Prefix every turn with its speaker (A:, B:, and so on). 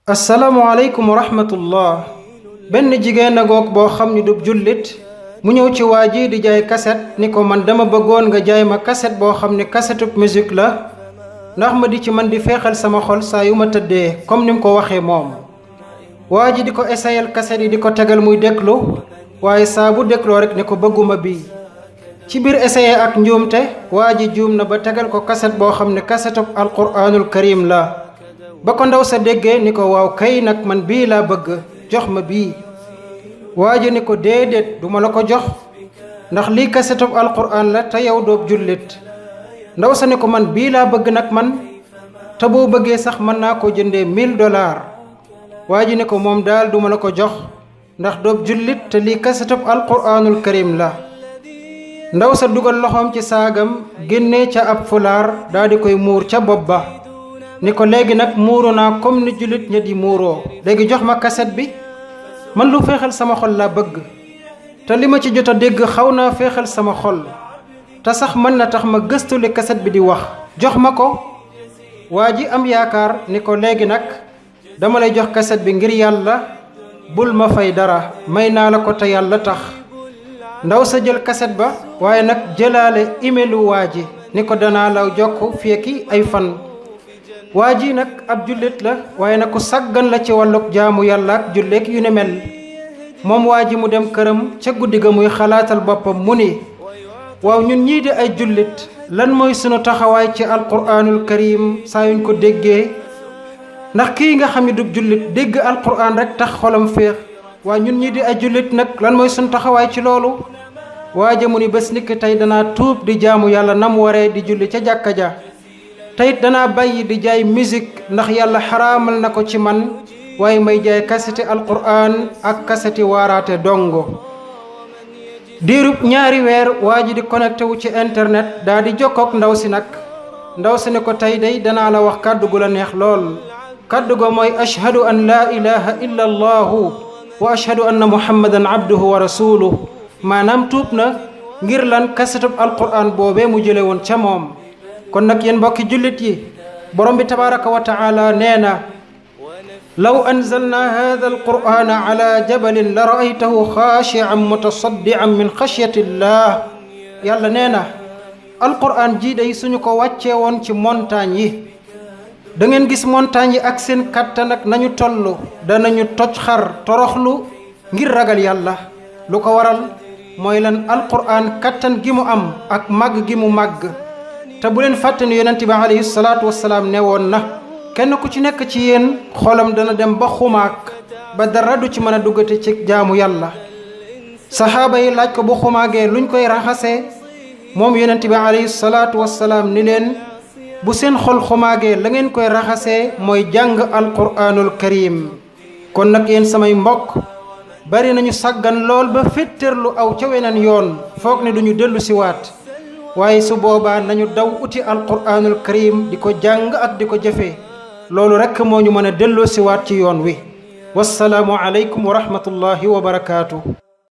A: asalaamualeykum wa rahmatullah. benn jigéen a goog boo xam ni du jullit mu ñëw ci waa ji di jaay kaset ni ko man dama bëggoon nga jaay ma kaset boo xam ne kasetub musique la ndax ma di ci man di feexal sama xol saa yu ma tëddee comme ni mu ko waxee moom. waa ji di ko essayel kaset yi di ko tegal muy déglu waaye saa bu dégloo rek ne ko bëgguma bii. ci biir essayé ak njuumte waa ji juum na ba tegal ko kaset boo xam ne kasetub alquraanul karim la. ba ko ndaw sa déggee ni ko waaw kay nag man bii laa bëgg jox ma bii. waa ji ni ko déedéet duma la ko jox ndax lii kasetub alquraan la te yow doob jullit. ndaw sa ni ko man bii laa bëgg nag man te boo bëggee sax mën naa ko jëndee $1000. waa ji ni ko moom daal duma la ko jox ndax doob jullit te lii kasetub alquraanul karim la. ndaw sa dugal loxoom ci saagam génnee ca ab fulaar daa di koy muur ca bopp ba ni ko léegi nag muuru naa comme ni jullit ña di muuroo léegi jox ma kaset bi man lu féexal sama xol laa bëgg te li ma ci jot a dégg xaw naa féexal sama xol te sax mën na tax ma gëstu li kaset bi di wax jox ma ko. waa ji am yaakaar ni ko léegi nag dama lay jox kaset bi ngir yàlla bul ma fay dara may naa la ko te yàlla tax. ndaw sa jël kaset ba waaye nag jëlaale imelu waa ji ni ko danaa la jokk fekki ay fan. waa ji nag ab jullit la waaye nag ku sàggan la ci wàllug jaamu yàlla ak julleek yu ne mel. moom waa ji mu dem këram ca guddi ga muy xalaatal boppam mu ni waaw ñun ñii di ay jullit lan mooy sunu taxawaay ci alquraanul karim saa yuñ ko déggee ndax kii nga xam ne du jullit dégg alquraan rek tax xolam féex waa ñun ñii di ay jullit nag lan mooy sunu taxawaay ci loolu. waa ji mu ni bés niki tey danaa tuub di jaamu yàlla nam waree di julli ca jàkka ja teyit danaa bàyyi di jaay musique ndax yàlla xaraamal na ko ci man waaye may jaay kaseti alquraan ak kaseti waaraate dongo. diirub 2 weer waa ji di connecté wu ci internet daa di jokkook ndaw si nag. ndaw si ne ko tey day danaa la wax kàddu gu la neex lool. kàddu go mooy ashhadu an laa ilaha illa allahu wa ashhadu anna muhammadan abduhu wa rasuluh. maanaam tuub na ngir lan kasetub alquraan boobee mu jële woon ca moom. kon nag yéen mbokki jullit yi borom bi tabaraka wa taala nee na law anzalna hada alqur'ana ala jabalin la ra'aytahu xaashi'an mutasaddi'an min xashyatillah. yàlla nee na alqur'an jii day suñu ko wàccee woon ci montagne yi da ngeen gis montagne yi ak seen kattan ak nañu toll danañu toj xar toroxlu ngir ragal yàlla. lu ko waral mooy lan alqur'an kattan gi mu am ak màgg gi mu màgg. te bu leen fàtte ni yonent bi alayhi salaatu wasalaam ne woon na kenn ku ci nekk ci yéen xolam dana dem ba xumaak ba dara du ci mën a duggate ci jaamu yàlla. saxaaba yi laaj ko bu xumaagee luñ koy raxasee moom yonent bi alayhi salaatu wasalaam ni leen bu seen xol xumaagee la ngeen koy raxasee mooy jàng alquraanul karim. kon nag yéen samay mbokk bari nañu sàggan lool ba féttéerlu aw ca weneen yoon foog ne duñu dellu si waat waaye su boobaa nañu daw uti alquraanul karim di ko jàng ak di ko jëfee loolu rekk moo ñu mën a delloo siwaat ci yoon wi. wassalaamu aleykum wa rahmatullahi wa barakaatu.